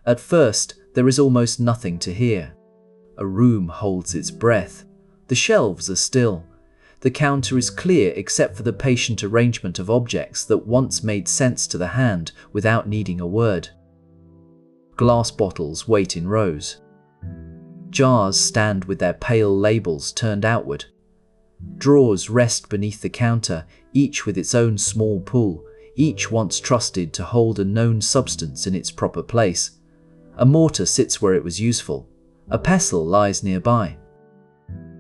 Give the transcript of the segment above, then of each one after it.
At first, there is almost nothing to hear. A room holds its breath. The shelves are still. The counter is clear except for the patient arrangement of objects that once made sense to the hand without needing a word. Glass bottles wait in rows. Jars stand with their pale labels turned outward. Drawers rest beneath the counter, each with its own small pool, each once trusted to hold a known substance in its proper place. A mortar sits where it was useful. A pestle lies nearby.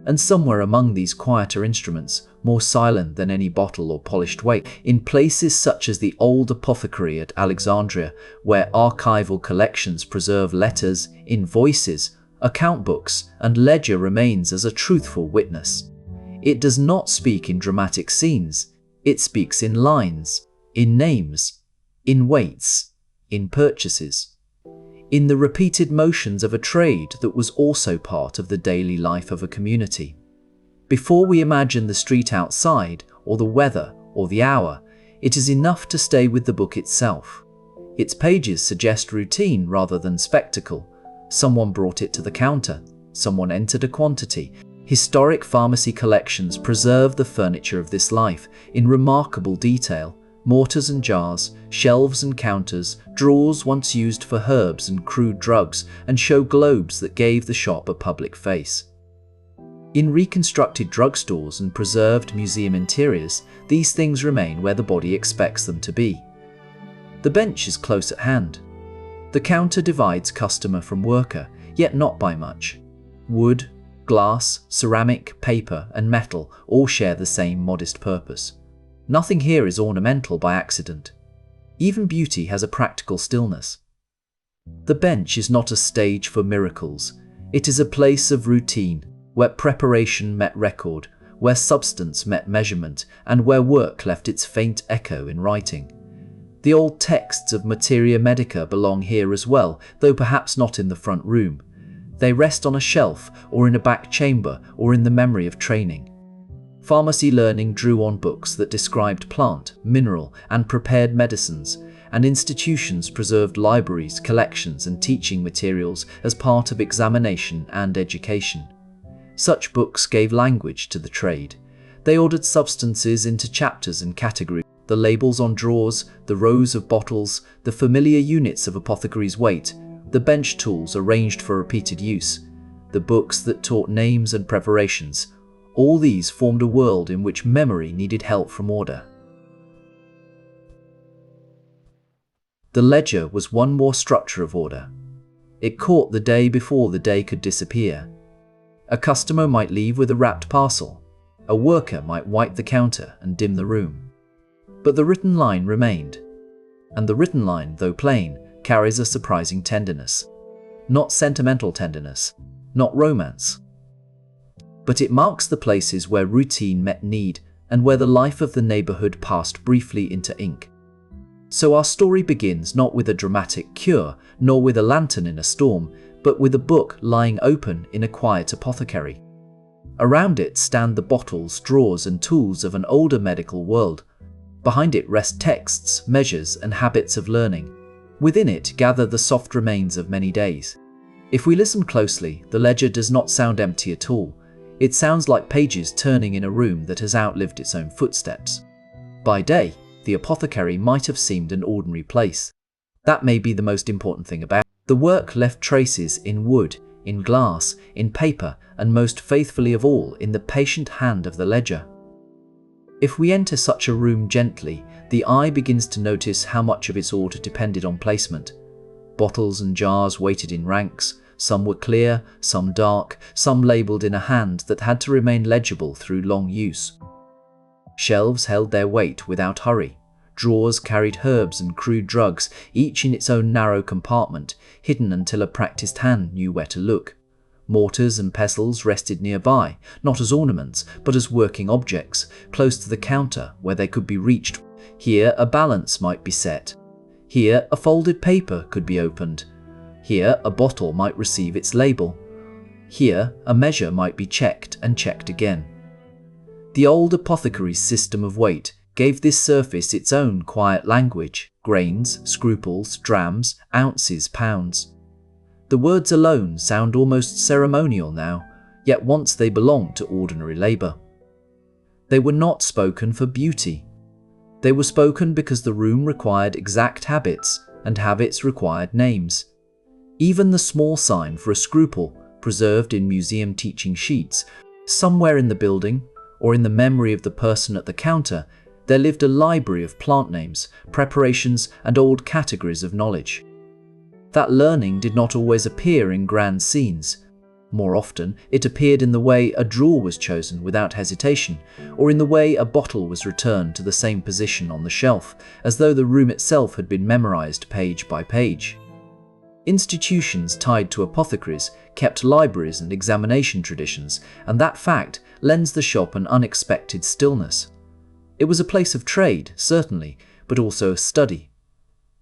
And somewhere among these quieter instruments, more silent than any bottle or polished weight, in places such as the old Apothecary at Alexandria, where archival collections preserve letters, invoices, account books, and ledger remains as a truthful witness. It does not speak in dramatic scenes. It speaks in lines, in names, in weights, in purchases, in the repeated motions of a trade that was also part of the daily life of a community. Before we imagine the street outside, or the weather, or the hour, it is enough to stay with the book itself. Its pages suggest routine rather than spectacle. Someone brought it to the counter. Someone entered a quantity. Historic pharmacy collections preserve the furniture of this life in remarkable detail. Mortars and jars, shelves and counters, drawers once used for herbs and crude drugs, and show globes that gave the shop a public face. In reconstructed drugstores and preserved museum interiors, these things remain where the body expects them to be. The bench is close at hand. The counter divides customer from worker, yet not by much. Wood, glass, ceramic, paper, and metal all share the same modest purpose. Nothing here is ornamental by accident. Even beauty has a practical stillness. The bench is not a stage for miracles. It is a place of routine, where preparation met record, where substance met measurement, and where work left its faint echo in writing. The old texts of Materia medica belong here as well, though perhaps not in the front room. They rest on a shelf, or in a back chamber, or in the memory of training. Pharmacy learning drew on books that described plant, mineral, and prepared medicines, and institutions preserved libraries, collections, and teaching materials as part of examination and education. Such books gave language to the trade. They ordered substances into chapters and categories. The labels on drawers, the rows of bottles, the familiar units of apothecary's weight, the bench tools arranged for repeated use, the books that taught names and preparations, all these formed a world in which memory needed help from order. The ledger was one more structure of order. It caught the day before the day could disappear. A customer might leave with a wrapped parcel. A worker might wipe the counter and dim the room. But the written line remained. And the written line, though plain, carries a surprising tenderness. Not sentimental tenderness, not romance. But it marks the places where routine met need and where the life of the neighborhood passed briefly into ink. So our story begins not with a dramatic cure, nor with a lantern in a storm, but with a book lying open in a quiet apothecary. Around it stand the bottles, drawers, and tools of an older medical world. Behind it rest texts, measures, and habits of learning. Within it gather the soft remains of many days. If we listen closely, the ledger does not sound empty at all. It sounds like pages turning in a room that has outlived its own footsteps. By day, the apothecary might have seemed an ordinary place. That may be the most important thing about it. The work left traces in wood, in glass, in paper, and most faithfully of all, in the patient hand of the ledger. If we enter such a room gently, the eye begins to notice how much of its order depended on placement. Bottles and jars waited in ranks. Some were clear, some dark, some labelled in a hand that had to remain legible through long use. Shelves held their weight without hurry. Drawers carried herbs and crude drugs, each in its own narrow compartment, hidden until a practiced hand knew where to look. Mortars and pestles rested nearby, not as ornaments, but as working objects, close to the counter where they could be reached. Here a balance might be set. Here a folded paper could be opened. Here a bottle might receive its label. Here a measure might be checked and checked again. The old apothecary's system of weight, gave this surface its own quiet language: grains, scruples, drams, ounces, pounds. The words alone sound almost ceremonial now, yet once they belonged to ordinary labor. They were not spoken for beauty. They were spoken because the room required exact habits, and habits required names. Even the small sign for a scruple, preserved in museum teaching sheets, somewhere in the building, or in the memory of the person at the counter, there lived a library of plant names, preparations, and old categories of knowledge. That learning did not always appear in grand scenes. More often, it appeared in the way a drawer was chosen without hesitation, or in the way a bottle was returned to the same position on the shelf, as though the room itself had been memorized page by page. Institutions tied to apothecaries kept libraries and examination traditions, and that fact lends the shop an unexpected stillness. It was a place of trade, certainly, but also a study.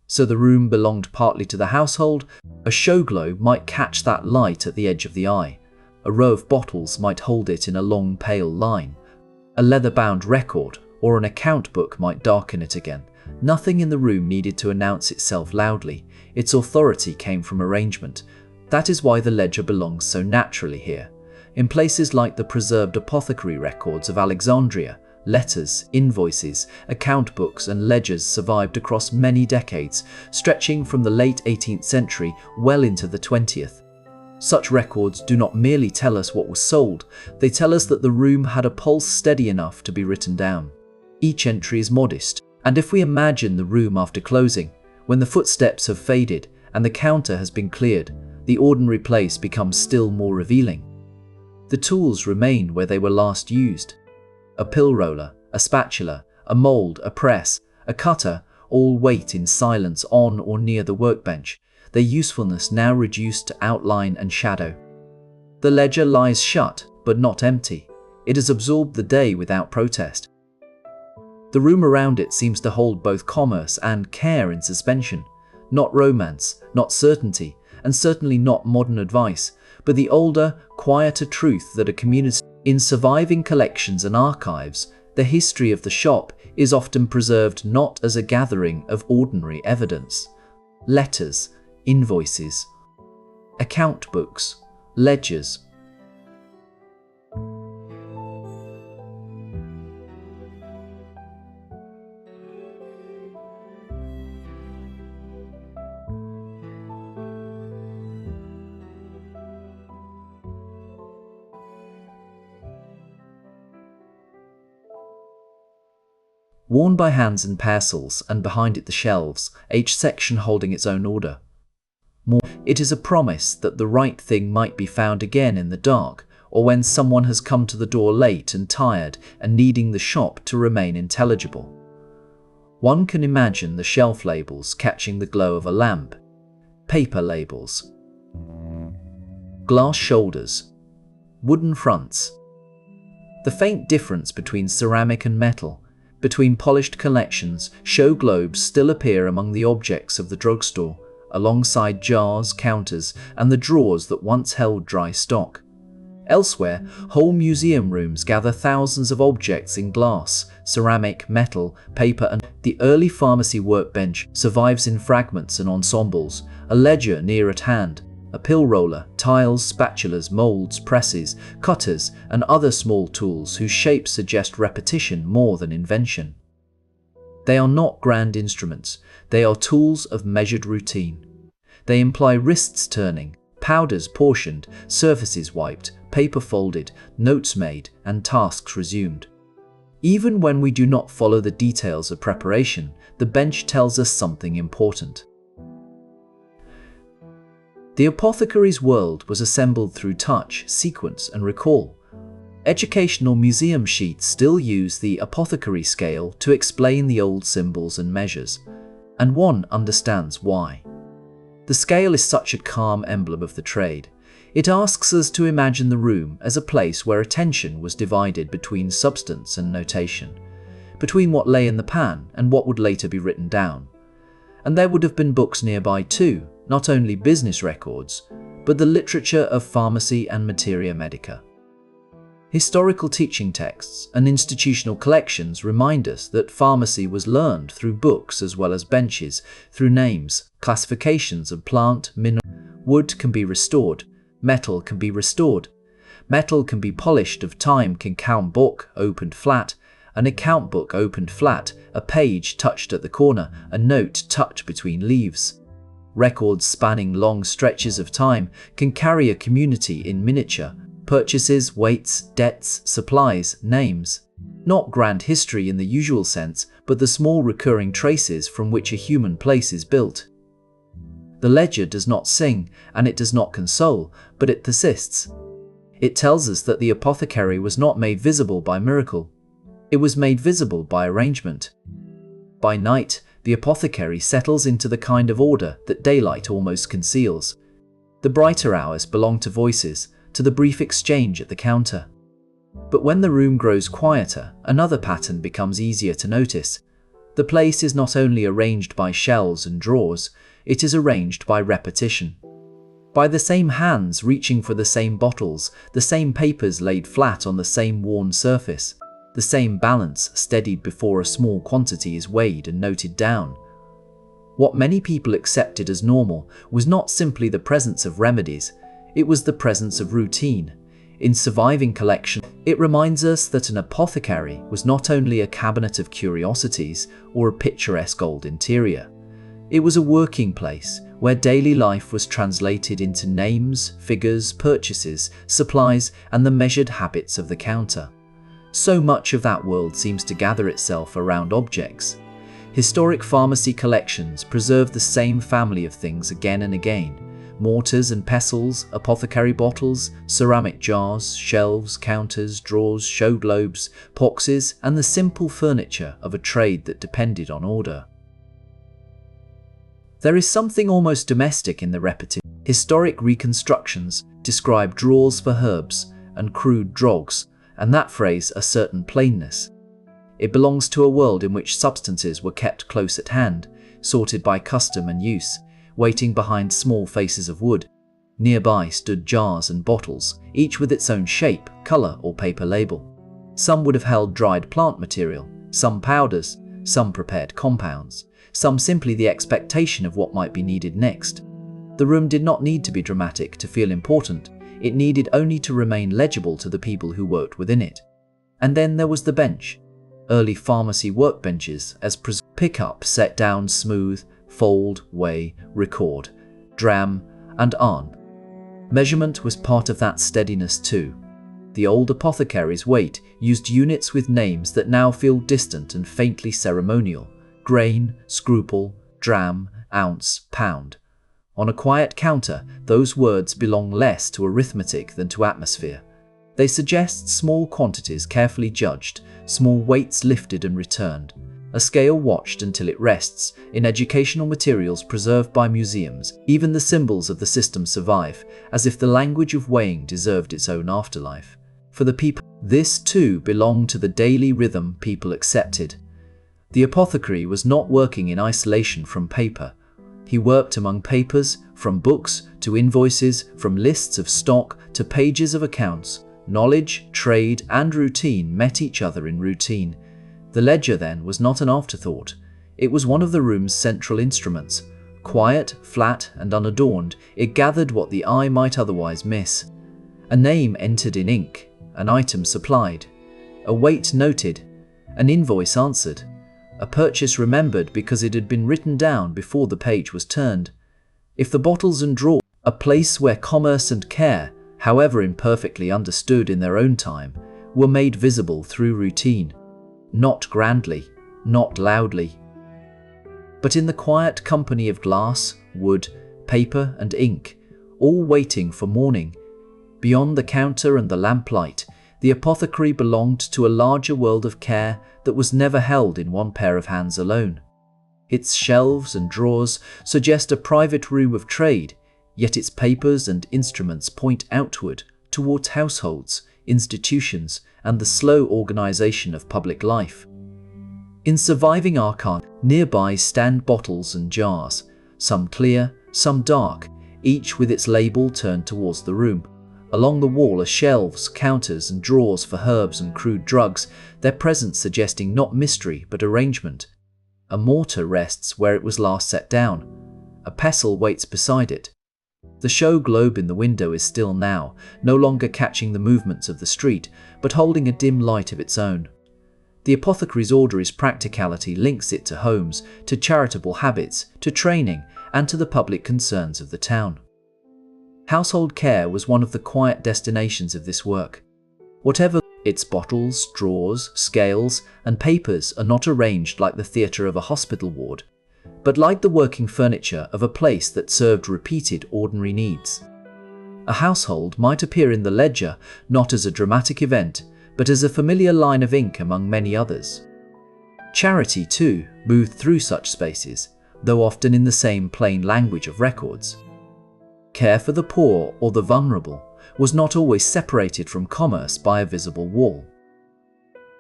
So the room belonged partly to the household. A show globe might catch that light at the edge of the eye. A row of bottles might hold it in a long pale line. A leather-bound record or an account book might darken it again. Nothing in the room needed to announce itself loudly. Its authority came from arrangement. That is why the ledger belongs so naturally here. In places like the preserved apothecary records of Alexandria, letters, invoices, account books, and ledgers survived across many decades, stretching from the late 18th century well into the 20th. Such records do not merely tell us what was sold, they tell us that the room had a pulse steady enough to be written down. Each entry is modest, and if we imagine the room after closing, when the footsteps have faded and the counter has been cleared, the ordinary place becomes still more revealing. The tools remain where they were last used. A pill roller, a spatula, a mold, a press, a cutter, all wait in silence on or near the workbench, their usefulness now reduced to outline and shadow. The ledger lies shut, but not empty. It has absorbed the day without protest. The room around it seems to hold both commerce and care in suspension, not romance, not certainty, and certainly not modern advice, but the older, quieter truth that a community. In surviving collections and archives, the history of the shop is often preserved not as a gathering of ordinary evidence. Letters, invoices, account books, ledgers. Worn by hands and parcels, and behind it the shelves, each section holding its own order. More, it is a promise that the right thing might be found again in the dark, or when someone has come to the door late and tired and needing the shop to remain intelligible. One can imagine the shelf labels catching the glow of a lamp, paper labels, glass shoulders, wooden fronts. The faint difference between ceramic and metal, between polished collections, show globes still appear among the objects of the drugstore, alongside jars, counters, and the drawers that once held dry stock. Elsewhere, whole museum rooms gather thousands of objects in glass, ceramic, metal, paper, and the early pharmacy workbench survives in fragments and ensembles, a ledger near at hand, a pill roller, tiles, spatulas, molds, presses, cutters, and other small tools whose shapes suggest repetition more than invention. They are not grand instruments, they are tools of measured routine. They imply wrists turning, powders portioned, surfaces wiped, paper folded, notes made, and tasks resumed. Even when we do not follow the details of preparation, the bench tells us something important. The apothecary's world was assembled through touch, sequence, and recall. Educational museum sheets still use the apothecary scale to explain the old symbols and measures, and one understands why. The scale is such a calm emblem of the trade. It asks us to imagine the room as a place where attention was divided between substance and notation, between what lay in the pan and what would later be written down. And there would have been books nearby too, not only business records, but the literature of pharmacy and materia medica. Historical teaching texts and institutional collections remind us that pharmacy was learned through books as well as benches, through names, classifications of plant, mineral. Wood can be restored, metal can be restored. Metal can be polished of time can count book opened flat, an account book opened flat, a page touched at the corner, a note tucked between leaves. Records spanning long stretches of time can carry a community in miniature. Purchases, weights, debts, supplies, names. Not grand history in the usual sense, but the small recurring traces from which a human place is built. The ledger does not sing, and it does not console, but it persists. It tells us that the apothecary was not made visible by miracle. It was made visible by arrangement. By night, the apothecary settles into the kind of order that daylight almost conceals. The brighter hours belong to voices, to the brief exchange at the counter. But when the room grows quieter, another pattern becomes easier to notice. The place is not only arranged by shelves and drawers, it is arranged by repetition. By the same hands reaching for the same bottles, the same papers laid flat on the same worn surface, the same balance steadied before a small quantity is weighed and noted down. What many people accepted as normal was not simply the presence of remedies, it was the presence of routine. In surviving collection, it reminds us that an apothecary was not only a cabinet of curiosities or a picturesque old interior. It was a working place where daily life was translated into names, figures, purchases, supplies, and the measured habits of the counter. So much of that world seems to gather itself around objects. Historic pharmacy collections preserve the same family of things again and again. Mortars and pestles, apothecary bottles, ceramic jars, shelves, counters, drawers, show globes, boxes, and the simple furniture of a trade that depended on order. There is something almost domestic in the repetition. Historic reconstructions describe drawers for herbs and crude drogs, and that phrase a certain plainness. It belongs to a world in which substances were kept close at hand, sorted by custom and use, waiting behind small faces of wood. Nearby stood jars and bottles, each with its own shape, color, or paper label. Some would have held dried plant material, some powders, some prepared compounds, some simply the expectation of what might be needed next. The room did not need to be dramatic to feel important, it needed only to remain legible to the people who worked within it. And then there was the bench. Early pharmacy workbenches, as pick up, set down, smooth, fold, weigh, record, dram, and on. Measurement was part of that steadiness too. The old apothecary's weight used units with names that now feel distant and faintly ceremonial: grain, scruple, dram, ounce, pound. On a quiet counter, those words belong less to arithmetic than to atmosphere. They suggest small quantities carefully judged, small weights lifted and returned. A scale watched until it rests. In educational materials preserved by museums, even the symbols of the system survive, as if the language of weighing deserved its own afterlife. For the people, this too belonged to the daily rhythm people accepted. The apothecary was not working in isolation from paper. He worked among papers, from books to invoices, from lists of stock to pages of accounts. Knowledge, trade, and routine met each other in routine. The ledger, then, was not an afterthought. It was one of the room's central instruments. Quiet, flat, and unadorned, it gathered what the eye might otherwise miss. A name entered in ink, an item supplied, a weight noted, an invoice answered, a purchase remembered because it had been written down before the page was turned. If the bottles and drawers, a place where commerce and care, however imperfectly understood in their own time, were made visible through routine. Not grandly, not loudly, but in the quiet company of glass, wood, paper, and ink, all waiting for morning. Beyond the counter and the lamplight, the apothecary belonged to a larger world of care that was never held in one pair of hands alone. Its shelves and drawers suggest a private room of trade, yet its papers and instruments point outward towards households, institutions, and the slow organization of public life. In surviving archive, nearby stand bottles and jars, some clear, some dark, each with its label turned towards the room. Along the wall are shelves, counters, and drawers for herbs and crude drugs, their presence suggesting not mystery but arrangement. A mortar rests where it was last set down. A pestle waits beside it. The show globe in the window is still now, no longer catching the movements of the street, but holding a dim light of its own. The apothecary's order's practicality links it to homes, to charitable habits, to training, and to the public concerns of the town. Household care was one of the quiet destinations of this work. Whatever its bottles, drawers, scales, and papers are not arranged like the theatre of a hospital ward, but like the working furniture of a place that served repeated ordinary needs. A household might appear in the ledger not as a dramatic event, but as a familiar line of ink among many others. Charity, too, moved through such spaces, though often in the same plain language of records. Care for the poor or the vulnerable was not always separated from commerce by a visible wall.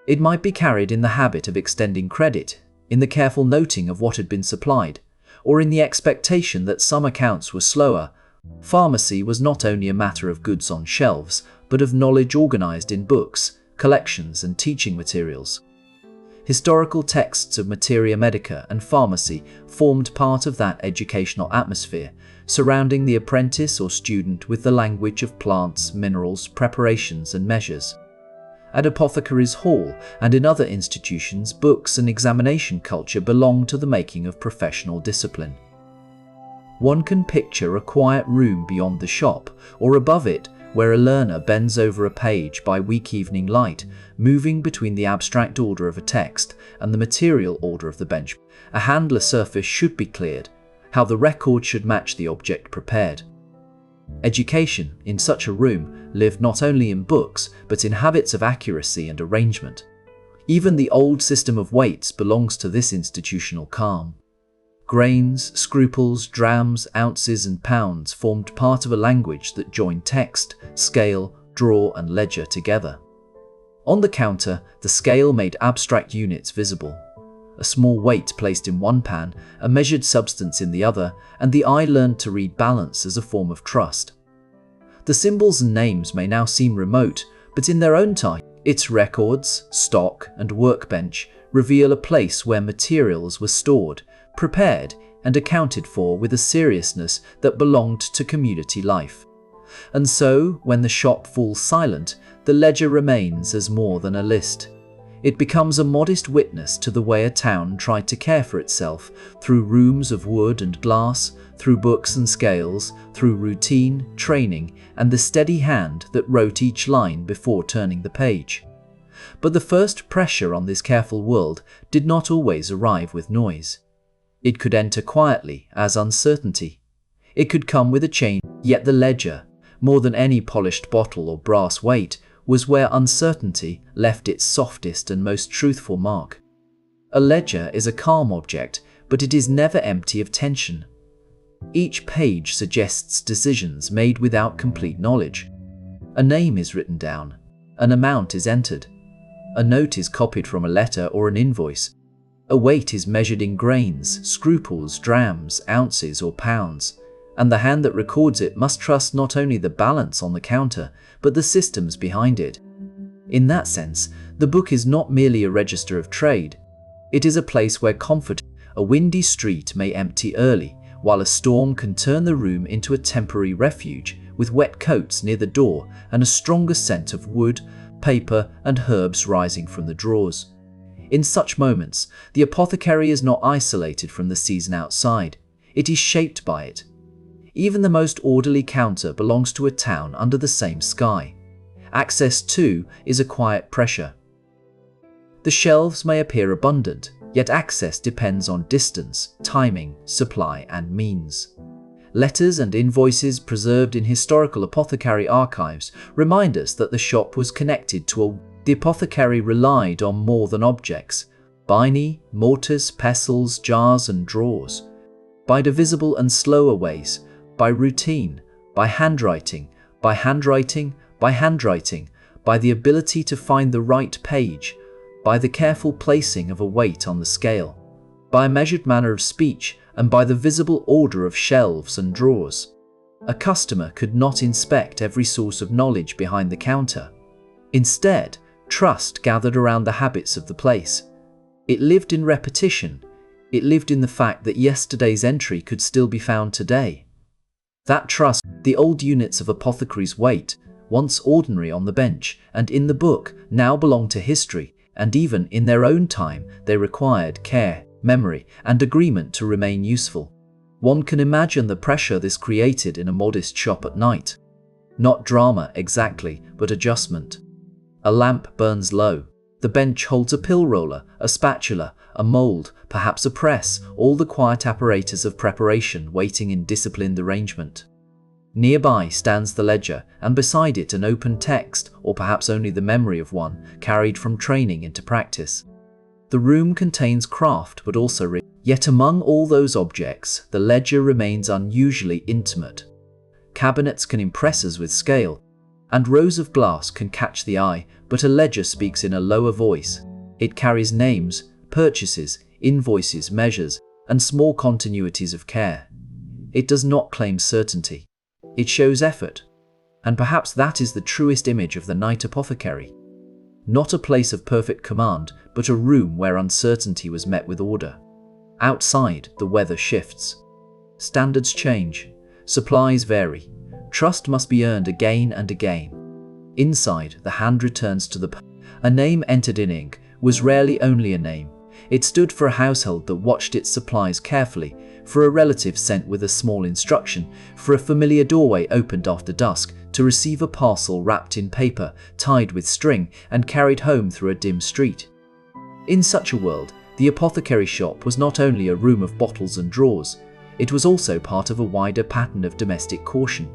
It might be carried in the habit of extending credit, in the careful noting of what had been supplied, or in the expectation that some accounts were slower. Pharmacy was not only a matter of goods on shelves, but of knowledge organized in books, collections, and teaching materials. Historical texts of materia medica and pharmacy formed part of that educational atmosphere, surrounding the apprentice or student with the language of plants, minerals, preparations, and measures. At Apothecary's Hall and in other institutions, books and examination culture belong to the making of professional discipline. One can picture a quiet room beyond the shop, or above it, where a learner bends over a page by weak evening light, moving between the abstract order of a text and the material order of the bench. A handler surface should be cleared, how the record should match the object prepared. Education, in such a room, lived not only in books, but in habits of accuracy and arrangement. Even the old system of weights belongs to this institutional calm. Grains, scruples, drams, ounces, and pounds formed part of a language that joined text, scale, drawer, and ledger together. On the counter, the scale made abstract units visible. A small weight placed in one pan, a measured substance in the other, and the eye learned to read balance as a form of trust. The symbols and names may now seem remote, but in their own time, its records, stock, and workbench reveal a place where materials were stored, prepared, and accounted for with a seriousness that belonged to community life. And so, when the shop falls silent, the ledger remains as more than a list. It becomes a modest witness to the way a town tried to care for itself, through rooms of wood and glass, through books and scales, through routine, training, and the steady hand that wrote each line before turning the page. But the first pressure on this careful world did not always arrive with noise. It could enter quietly as uncertainty. It could come with a change, yet the ledger, more than any polished bottle or brass weight, was where uncertainty left its softest and most truthful mark. A ledger is a calm object, but it is never empty of tension. Each page suggests decisions made without complete knowledge. A name is written down. An amount is entered. A note is copied from a letter or an invoice. A weight is measured in grains, scruples, drams, ounces, or pounds, and the hand that records it must trust not only the balance on the counter, but the systems behind it. In that sense, the book is not merely a register of trade. It is a place where comfort. A windy street may empty early, while a storm can turn the room into a temporary refuge, with wet coats near the door and a stronger scent of wood, paper, and herbs rising from the drawers. In such moments, the apothecary is not isolated from the season outside. It is shaped by it. Even the most orderly counter belongs to a town under the same sky. Access, too, is a quiet pressure. The shelves may appear abundant, yet access depends on distance, timing, supply, and means. Letters and invoices preserved in historical apothecary archives remind us that the shop was connected to The apothecary relied on more than objects, biny, mortars, pestles, jars, and drawers. By divisible and slower ways, by routine, by handwriting, by handwriting, by handwriting, by the ability to find the right page, by the careful placing of a weight on the scale, by a measured manner of speech, and by the visible order of shelves and drawers. A customer could not inspect every source of knowledge behind the counter. Instead, trust gathered around the habits of the place. It lived in repetition. It lived in the fact that yesterday's entry could still be found today. That trust, the old units of Apothecary's weight, once ordinary on the bench and in the book, now belonged to history, and even in their own time they required care, memory, and agreement to remain useful. One can imagine the pressure this created in a modest shop at night. Not drama exactly, but adjustment. A lamp burns low. The bench holds a pill roller, a spatula, a mold, perhaps a press, all the quiet apparatus of preparation waiting in disciplined arrangement. Nearby stands the ledger, and beside it an open text, or perhaps only the memory of one, carried from training into practice. The room contains craft, but also yet among all those objects, the ledger remains unusually intimate. Cabinets can impress us with scale, and rows of glass can catch the eye, but a ledger speaks in a lower voice. It carries names, purchases, invoices, measures, and small continuities of care. It does not claim certainty. It shows effort. And perhaps that is the truest image of the night apothecary. Not a place of perfect command, but a room where uncertainty was met with order. Outside, the weather shifts. Standards change. Supplies vary. Trust must be earned again and again. Inside, the hand returns to a name entered in ink was rarely only a name. It stood for a household that watched its supplies carefully, for a relative sent with a small instruction, for a familiar doorway opened after dusk to receive a parcel wrapped in paper, tied with string, and carried home through a dim street. In such a world, the apothecary shop was not only a room of bottles and drawers, it was also part of a wider pattern of domestic caution.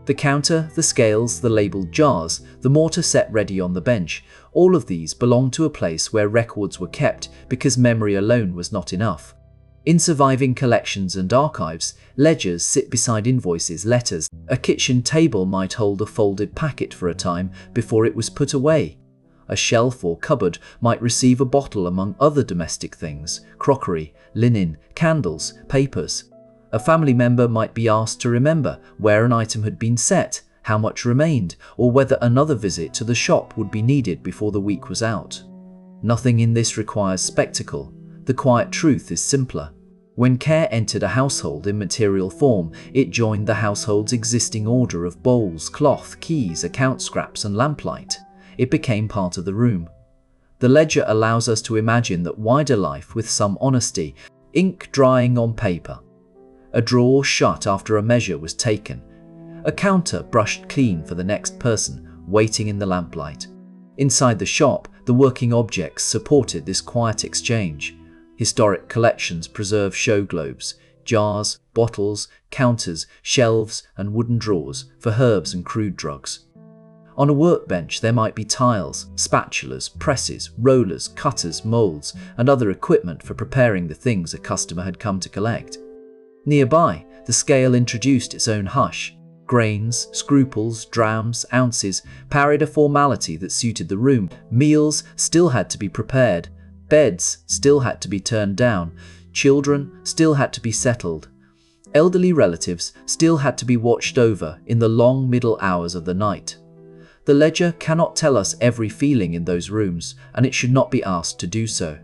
The counter, the scales, the labelled jars, the mortar set ready on the bench, all of these belonged to a place where records were kept because memory alone was not enough. In surviving collections and archives, ledgers sit beside invoices, letters. A kitchen table might hold a folded packet for a time before it was put away. A shelf or cupboard might receive a bottle among other domestic things, crockery, linen, candles, papers. A family member might be asked to remember where an item had been set, how much remained, or whether another visit to the shop would be needed before the week was out. Nothing in this requires spectacle. The quiet truth is simpler. When care entered a household in material form, it joined the household's existing order of bowls, cloth, keys, account scraps, and lamplight. It became part of the room. The ledger allows us to imagine that wider life with some honesty, ink drying on paper. A drawer shut after a measure was taken. A counter brushed clean for the next person, waiting in the lamplight. Inside the shop, the working objects supported this quiet exchange. Historic collections preserve show globes, jars, bottles, counters, shelves, and wooden drawers for herbs and crude drugs. On a workbench there might be tiles, spatulas, presses, rollers, cutters, molds, and other equipment for preparing the things a customer had come to collect. Nearby, the scale introduced its own hush. Grains, scruples, drams, ounces parried a formality that suited the room. Meals still had to be prepared. Beds still had to be turned down. Children still had to be settled. Elderly relatives still had to be watched over in the long middle hours of the night. The ledger cannot tell us every feeling in those rooms, and it should not be asked to do so.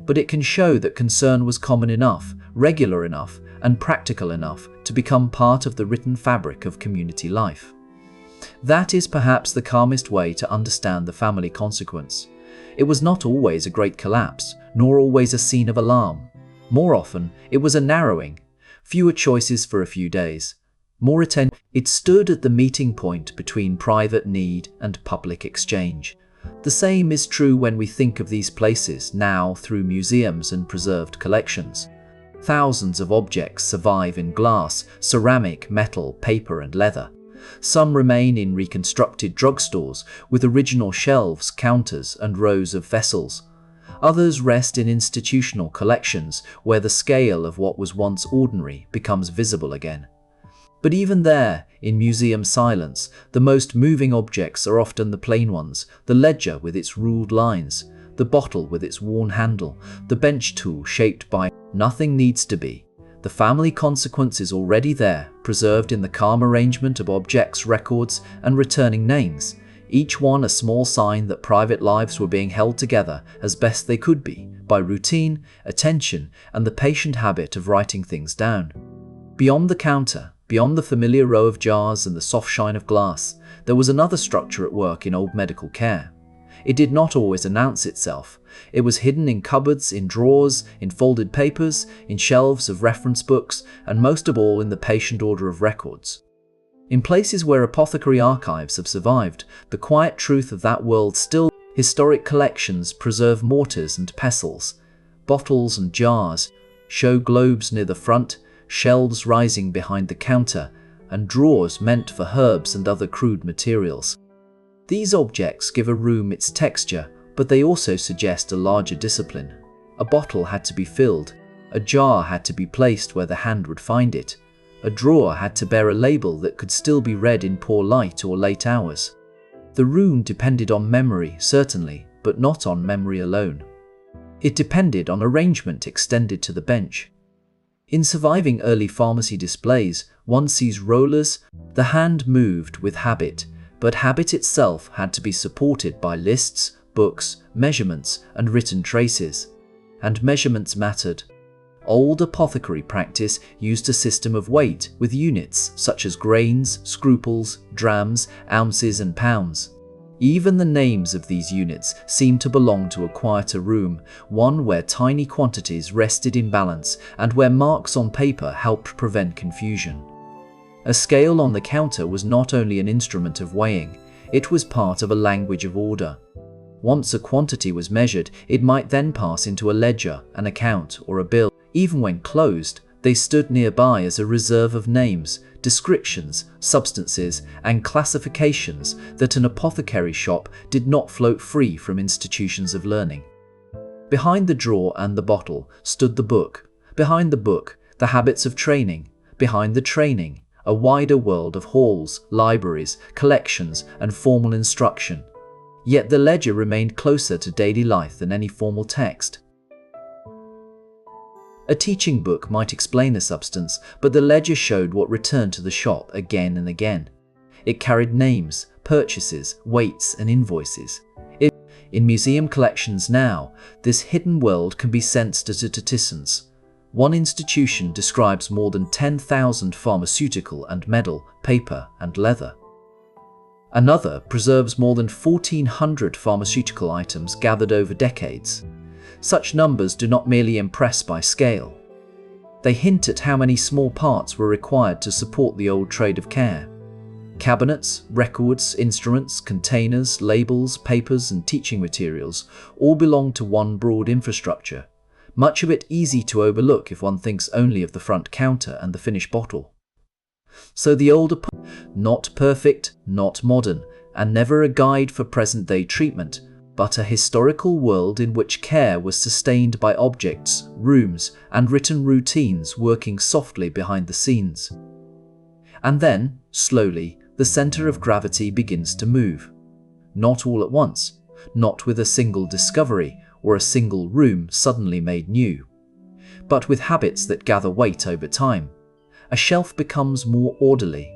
But it can show that concern was common enough, regular enough, and practical enough to become part of the written fabric of community life. That is perhaps the calmest way to understand the family consequence. It was not always a great collapse, nor always a scene of alarm. More often, it was a narrowing, fewer choices for a few days, more attention. It stood at the meeting point between private need and public exchange. The same is true when we think of these places now through museums and preserved collections. Thousands of objects survive in glass, ceramic, metal, paper, and leather. Some remain in reconstructed drugstores with original shelves, counters, and rows of vessels. Others rest in institutional collections where the scale of what was once ordinary becomes visible again. But even there, in museum silence, the most moving objects are often the plain ones: the ledger with its ruled lines, the bottle with its worn handle, the bench tool shaped by nothing needs to be. The family consequence is already there, preserved in the calm arrangement of objects, records, and returning names, each one a small sign that private lives were being held together as best they could be, by routine, attention, and the patient habit of writing things down. Beyond the counter, beyond the familiar row of jars and the soft shine of glass, there was another structure at work in old medical care. It did not always announce itself. It was hidden in cupboards, in drawers, in folded papers, in shelves of reference books, and most of all in the patient order of records. In places where apothecary archives have survived, the quiet truth of that world still. Historic collections preserve mortars and pestles, bottles and jars, show globes near the front, shelves rising behind the counter, and drawers meant for herbs and other crude materials. These objects give a room its texture, but they also suggest a larger discipline. A bottle had to be filled, a jar had to be placed where the hand would find it, a drawer had to bear a label that could still be read in poor light or late hours. The room depended on memory, certainly, but not on memory alone. It depended on arrangement extended to the bench. In surviving early pharmacy displays, one sees rollers. The hand moved with habit, but habit itself had to be supported by lists, books, measurements, and written traces. And measurements mattered. Old apothecary practice used a system of weight with units such as grains, scruples, drams, ounces, and pounds. Even the names of these units seemed to belong to a quieter room, one where tiny quantities rested in balance and where marks on paper helped prevent confusion. A scale on the counter was not only an instrument of weighing, it was part of a language of order. Once a quantity was measured, it might then pass into a ledger, an account, or a bill. Even when closed, they stood nearby as a reserve of names, descriptions, substances, and classifications that an apothecary shop did not float free from institutions of learning. Behind the drawer and the bottle stood the book. Behind the book, the habits of training. Behind the training, a wider world of halls, libraries, collections, and formal instruction. Yet the ledger remained closer to daily life than any formal text. A teaching book might explain the substance, but the ledger showed what returned to the shop again and again. It carried names, purchases, weights, and invoices. In museum collections now, this hidden world can be sensed as a reticence. One institution describes more than 10,000 pharmaceutical and metal, paper, and leather. Another preserves more than 1,400 pharmaceutical items gathered over decades. Such numbers do not merely impress by scale. They hint at how many small parts were required to support the old trade of care. Cabinets, records, instruments, containers, labels, papers, and teaching materials all belong to one broad infrastructure, much of it easy to overlook if one thinks only of the front counter and the finished bottle. So the older, not perfect, not modern, and never a guide for present-day treatment, but a historical world in which care was sustained by objects, rooms, and written routines working softly behind the scenes. And then, slowly, the center of gravity begins to move. Not all at once, not with a single discovery or a single room suddenly made new, but with habits that gather weight over time. A shelf becomes more orderly,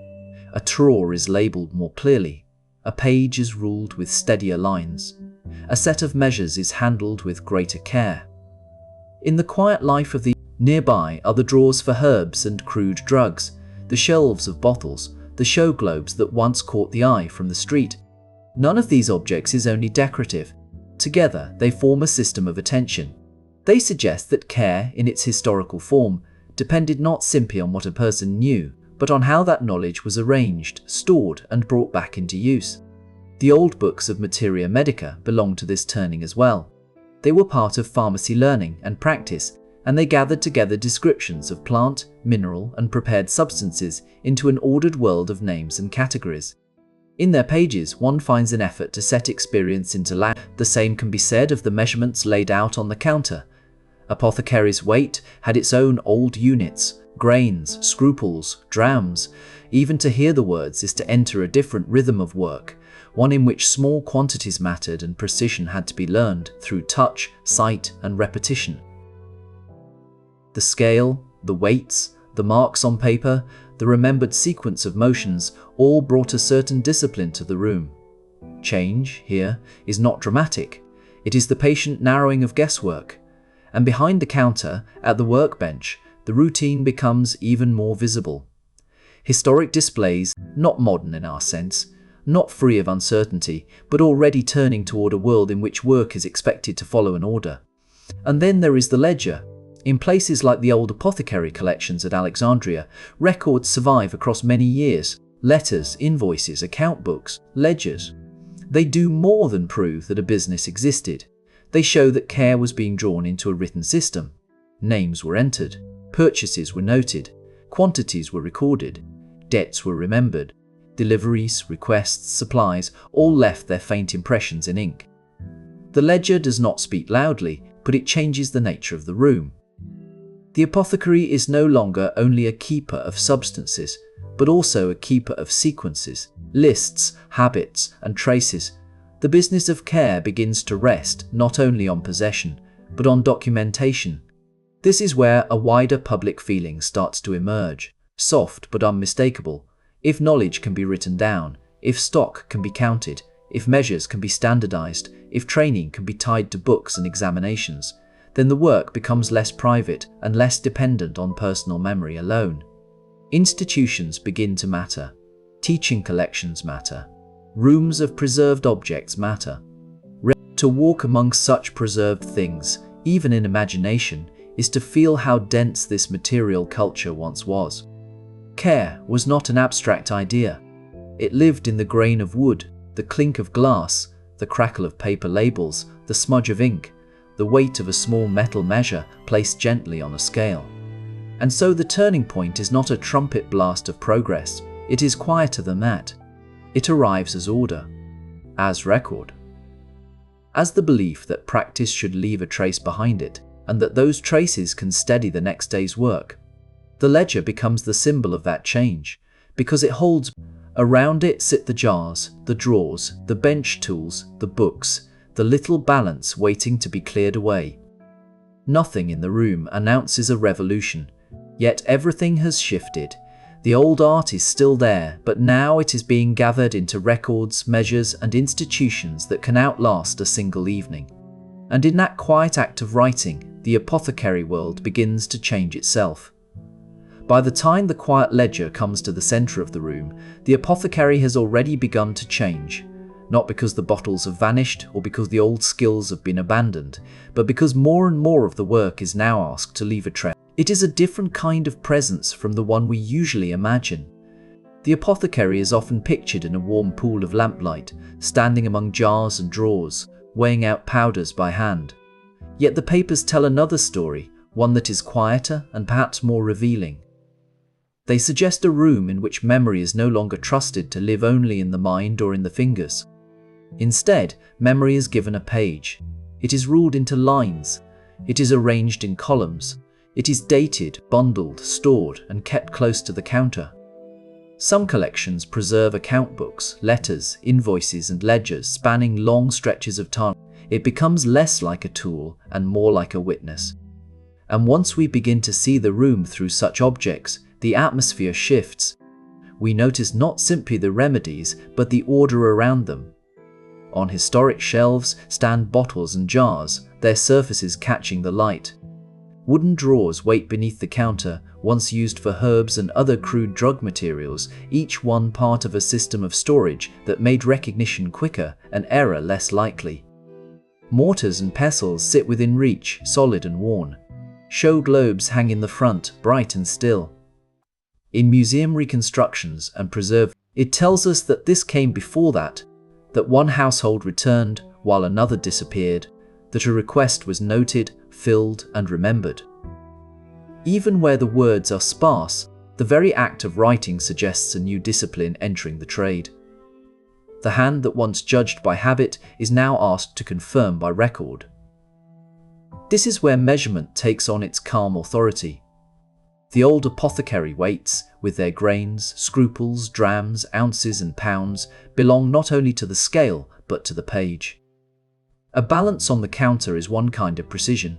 a drawer is labeled more clearly, a page is ruled with steadier lines, a set of measures is handled with greater care. In the quiet life of the nearby are the drawers for herbs and crude drugs, the shelves of bottles, the show globes that once caught the eye from the street. None of these objects is only decorative. Together, they form a system of attention. They suggest that care, in its historical form, depended not simply on what a person knew, but on how that knowledge was arranged, stored, and brought back into use. The old books of Materia medica belonged to this turning as well. They were part of pharmacy learning and practice, and they gathered together descriptions of plant, mineral, and prepared substances into an ordered world of names and categories. In their pages, one finds an effort to set experience into language. The same can be said of the measurements laid out on the counter. Apothecary's weight had its own old units, grains, scruples, drams. Even to hear the words is to enter a different rhythm of work, one in which small quantities mattered and precision had to be learned through touch, sight, and repetition. The scale, The weights, the marks on paper, the remembered sequence of motions all brought a certain discipline to the room. Change, here, is not dramatic. It is the patient narrowing of guesswork. And behind the counter, at the workbench, the routine becomes even more visible. Historic displays, not modern in our sense, not free of uncertainty, but already turning toward a world in which work is expected to follow an order. And then there is the ledger. In places like the old Apothecary collections at Alexandria, records survive across many years. Letters, invoices, account books, ledgers. They do more than prove that a business existed. They show that care was being drawn into a written system. Names were entered, purchases were noted, quantities were recorded, debts were remembered, deliveries, requests, supplies, all left their faint impressions in ink. The ledger does not speak loudly, but it changes the nature of the room. The apothecary is no longer only a keeper of substances, but also a keeper of sequences, lists, habits, and traces. The business of care begins to rest not only on possession, but on documentation. This is where a wider public feeling starts to emerge, soft but unmistakable. If knowledge can be written down, if stock can be counted, if measures can be standardized, if training can be tied to books and examinations, then the work becomes less private and less dependent on personal memory alone. Institutions begin to matter. Teaching collections matter. Rooms of preserved objects matter. To walk amongst such preserved things, even in imagination, is to feel how dense this material culture once was. Care was not an abstract idea. It lived in the grain of wood, the clink of glass, the crackle of paper labels, the smudge of ink, the weight of a small metal measure placed gently on a scale. And so the turning point is not a trumpet blast of progress, it is quieter than that. It arrives as order, as record, as the belief that practice should leave a trace behind it, and that those traces can steady the next day's work. The ledger becomes the symbol of that change, because it holds. Around it sit the jars, the drawers, the bench tools, the books, the little balance waiting to be cleared away. Nothing in the room announces a revolution, yet everything has shifted. The old art is still there, but now it is being gathered into records, measures, and institutions that can outlast a single evening. And in that quiet act of writing, the apothecary world begins to change itself. By the time the quiet ledger comes to the center of the room, the apothecary has already begun to change. Not because the bottles have vanished or because the old skills have been abandoned, but because more and more of the work is now asked to leave a trace. It is a different kind of presence from the one we usually imagine. The apothecary is often pictured in a warm pool of lamplight, standing among jars and drawers, weighing out powders by hand. Yet the papers tell another story, one that is quieter and perhaps more revealing. They suggest a room in which memory is no longer trusted to live only in the mind or in the fingers. Instead, memory is given a page. It is ruled into lines. It is arranged in columns. It is dated, bundled, stored, and kept close to the counter. Some collections preserve account books, letters, invoices, and ledgers spanning long stretches of time. It becomes less like a tool and more like a witness. And once we begin to see the room through such objects, the atmosphere shifts. We notice not simply the remedies, but the order around them. On historic shelves stand bottles and jars, their surfaces catching the light. Wooden drawers wait beneath the counter, once used for herbs and other crude drug materials, each one part of a system of storage that made recognition quicker and error less likely. Mortars and pestles sit within reach, solid and worn. Show globes hang in the front, bright and still. In museum reconstructions and preserved, it tells us that this came before that one household returned while another disappeared, that a request was noted, filled, and remembered. Even where the words are sparse, the very act of writing suggests a new discipline entering the trade. The hand that once judged by habit is now asked to confirm by record. This is where measurement takes on its calm authority. The old apothecary weights, with their grains, scruples, drams, ounces, and pounds, belong not only to the scale, but to the page. A balance on the counter is one kind of precision.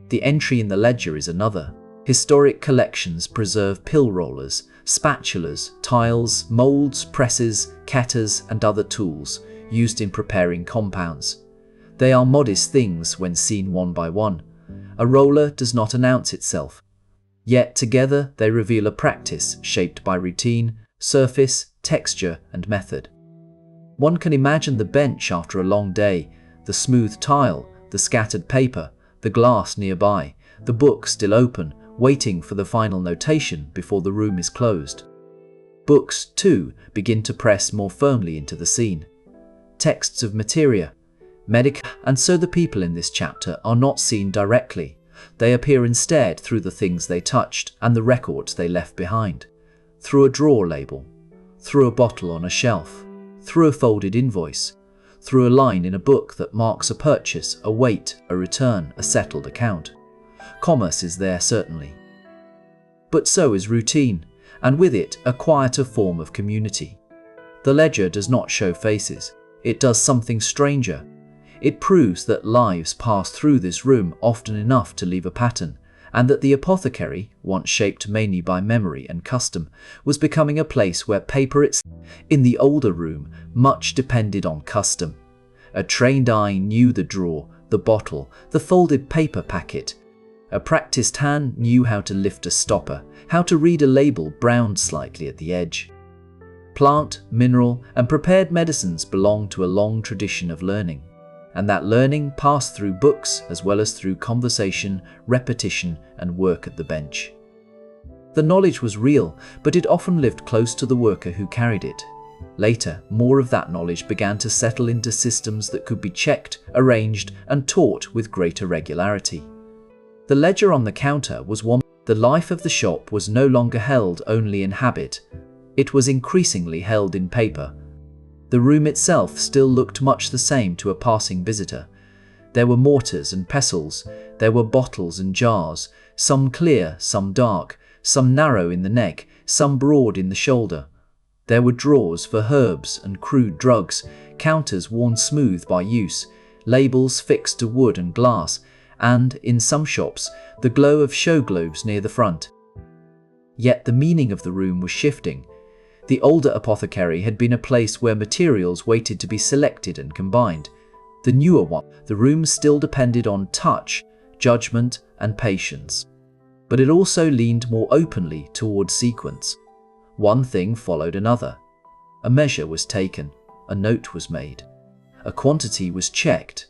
The entry in the ledger is another. Historic collections preserve pill rollers, spatulas, tiles, molds, presses, cutters, and other tools used in preparing compounds. They are modest things when seen one by one. A roller does not announce itself. Yet together they reveal a practice shaped by routine, surface, texture, and method. One can imagine the bench after a long day, the smooth tile, the scattered paper, the glass nearby, the book still open, waiting for the final notation before the room is closed. Books, too, begin to press more firmly into the scene. Texts of Materia, medica, and so the people in this chapter are not seen directly. They appear instead through the things they touched and the records they left behind. Through a drawer label, through a bottle on a shelf, through a folded invoice, through a line in a book that marks a purchase, a wait, a return, a settled account. Commerce is there certainly. But so is routine, and with it a quieter form of community. The ledger does not show faces. It does something stranger. It proves that lives pass through this room often enough to leave a pattern, and that the apothecary, once shaped mainly by memory and custom, was becoming a place where paper itself. In the older room, much depended on custom. A trained eye knew the drawer, the bottle, the folded paper packet. A practiced hand knew how to lift a stopper, how to read a label browned slightly at the edge. Plant, mineral, and prepared medicines belong to a long tradition of learning, and that learning passed through books as well as through conversation, repetition, and work at the bench. The knowledge was real, but it often lived close to the worker who carried it. Later, more of that knowledge began to settle into systems that could be checked, arranged, and taught with greater regularity. The ledger on the counter was one. The life of the shop was no longer held only in habit. It was increasingly held in paper. The room itself still looked much the same to a passing visitor. There were mortars and pestles, there were bottles and jars, some clear, some dark, some narrow in the neck, some broad in the shoulder. There were drawers for herbs and crude drugs, counters worn smooth by use, labels fixed to wood and glass, and, in some shops, the glow of show globes near the front. Yet the meaning of the room was shifting. The older apothecary had been a place where materials waited to be selected and combined. The newer one, the room still depended on touch, judgment, and patience. But it also leaned more openly toward sequence. One thing followed another. A measure was taken, a note was made. A quantity was checked.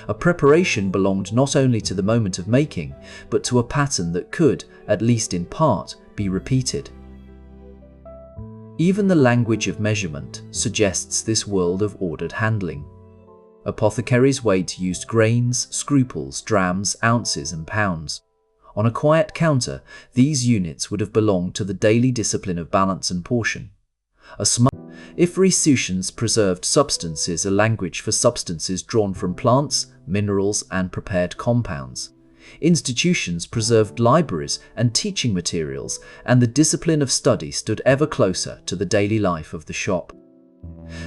A preparation belonged not only to the moment of making, but to a pattern that could, at least in part, be repeated. Even the language of measurement suggests this world of ordered handling. Apothecaries' weight used grains, scruples, drams, ounces, and pounds. On a quiet counter, these units would have belonged to the daily discipline of balance and portion. If resutions preserved substances, a language for substances drawn from plants, minerals, and prepared compounds. Institutions preserved libraries and teaching materials, and the discipline of study stood ever closer to the daily life of the shop.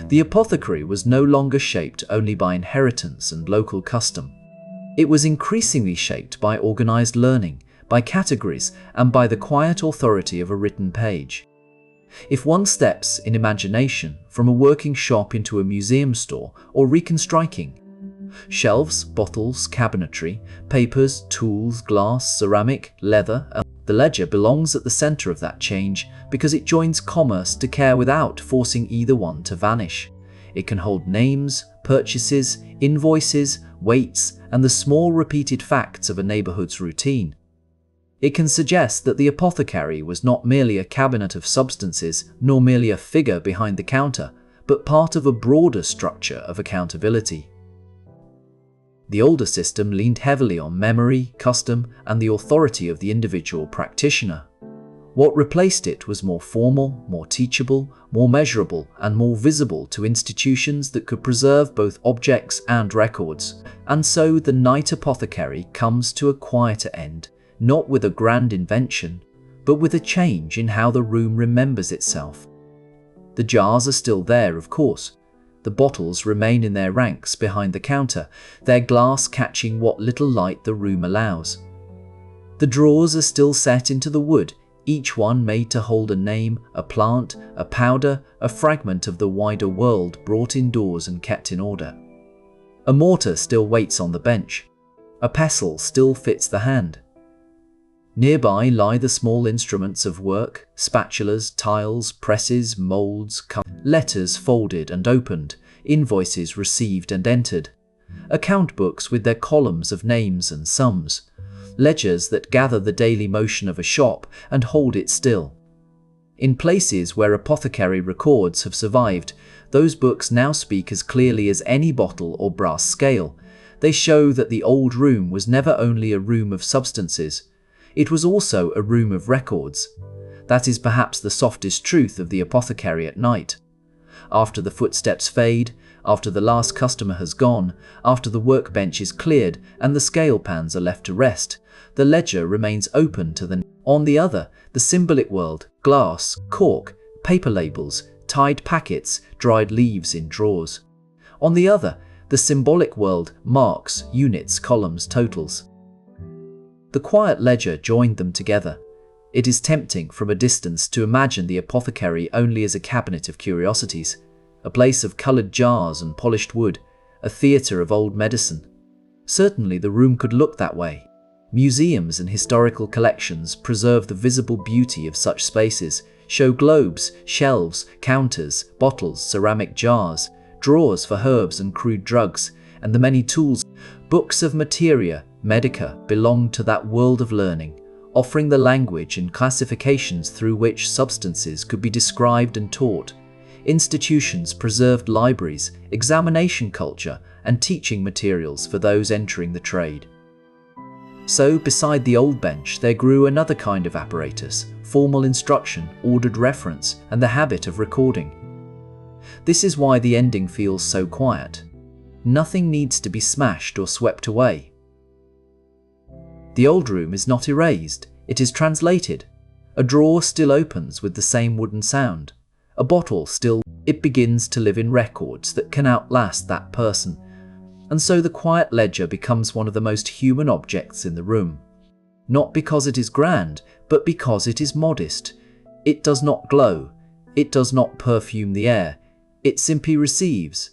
The apothecary was no longer shaped only by inheritance and local custom. It was increasingly shaped by organized learning, by categories, and by the quiet authority of a written page. If one steps, in imagination, from a working shop into a museum store or reconstructing, shelves, bottles, cabinetry, papers, tools, glass, ceramic, leather, the ledger belongs at the center of that change because it joins commerce to care without forcing either one to vanish. It can hold names, purchases, invoices, weights, and the small repeated facts of a neighborhood's routine. It can suggest that the apothecary was not merely a cabinet of substances, nor merely a figure behind the counter, but part of a broader structure of accountability. The older system leaned heavily on memory, custom, and the authority of the individual practitioner. What replaced it was more formal, more teachable, more measurable, and more visible to institutions that could preserve both objects and records. And so the night apothecary comes to a quieter end, not with a grand invention, but with a change in how the room remembers itself. The jars are still there, of course. The bottles remain in their ranks behind the counter, their glass catching what little light the room allows. The drawers are still set into the wood, each one made to hold a name, a plant, a powder, a fragment of the wider world brought indoors and kept in order. A mortar still waits on the bench. A pestle still fits the hand. Nearby lie the small instruments of work, spatulas, tiles, presses, moulds, letters folded and opened, invoices received and entered, account books with their columns of names and sums, ledgers that gather the daily motion of a shop and hold it still. In places where apothecary records have survived, those books now speak as clearly as any bottle or brass scale. They show that the old room was never only a room of substances, it was also a room of records. That is perhaps the softest truth of the apothecary at night. After the footsteps fade, after the last customer has gone, after the workbench is cleared and the scale pans are left to rest, the ledger remains open to the on the other, the symbolic world, glass, cork, paper labels, tied packets, dried leaves in drawers. On the other, the symbolic world, marks, units, columns, totals. The quiet ledger joined them together. It is tempting from a distance to imagine the apothecary only as a cabinet of curiosities, a place of coloured jars and polished wood, a theatre of old medicine. Certainly the room could look that way. Museums and historical collections preserve the visible beauty of such spaces, show globes, shelves, counters, bottles, ceramic jars, drawers for herbs and crude drugs, and the many tools. Books of Materia, Medica belong to that world of learning, offering the language and classifications through which substances could be described and taught. Institutions preserved libraries, examination culture, and teaching materials for those entering the trade. So, beside the old bench, there grew another kind of apparatus, formal instruction, ordered reference, and the habit of recording. This is why the ending feels so quiet. Nothing needs to be smashed or swept away. The old room is not erased, it is translated. A drawer still opens with the same wooden sound. A bottle still, it begins to live in records that can outlast that person. And so the quiet ledger becomes one of the most human objects in the room. Not because it is grand, but because it is modest. It does not glow. It does not perfume the air. It simply receives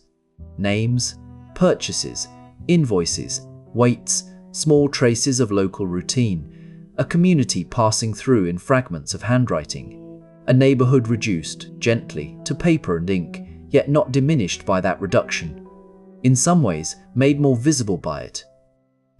names, purchases, invoices, weights, small traces of local routine, a community passing through in fragments of handwriting, a neighborhood reduced, gently, to paper and ink, yet not diminished by that reduction. In some ways, made more visible by it.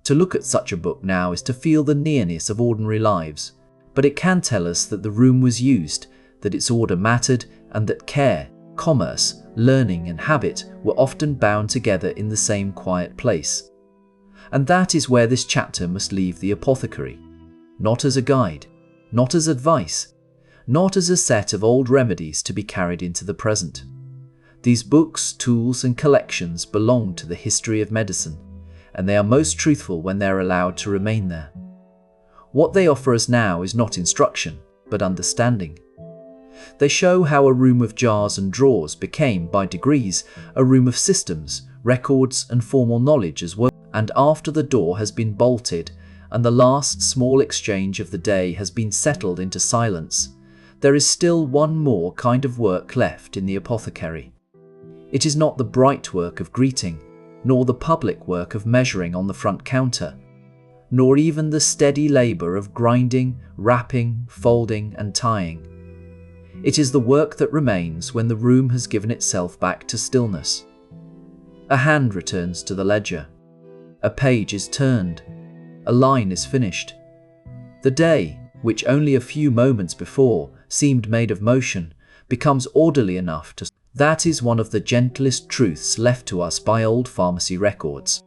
To look at such a book now is to feel the nearness of ordinary lives, but it can tell us that the room was used, that its order mattered, and that care, commerce, learning, and habit were often bound together in the same quiet place. And that is where this chapter must leave the apothecary. Not as a guide, not as advice, not as a set of old remedies to be carried into the present. These books, tools, and collections belong to the history of medicine, and they are most truthful when they are allowed to remain there. What they offer us now is not instruction, but understanding. They show how a room of jars and drawers became, by degrees, a room of systems, records, and formal knowledge as well. And after the door has been bolted, and the last small exchange of the day has been settled into silence, there is still one more kind of work left in the apothecary. It is not the bright work of greeting, nor the public work of measuring on the front counter, nor even the steady labour of grinding, wrapping, folding, and tying. It is the work that remains when the room has given itself back to stillness. A hand returns to the ledger. A page is turned. A line is finished. The day, which only a few moments before seemed made of motion, becomes orderly enough to. That is one of the gentlest truths left to us by old pharmacy records.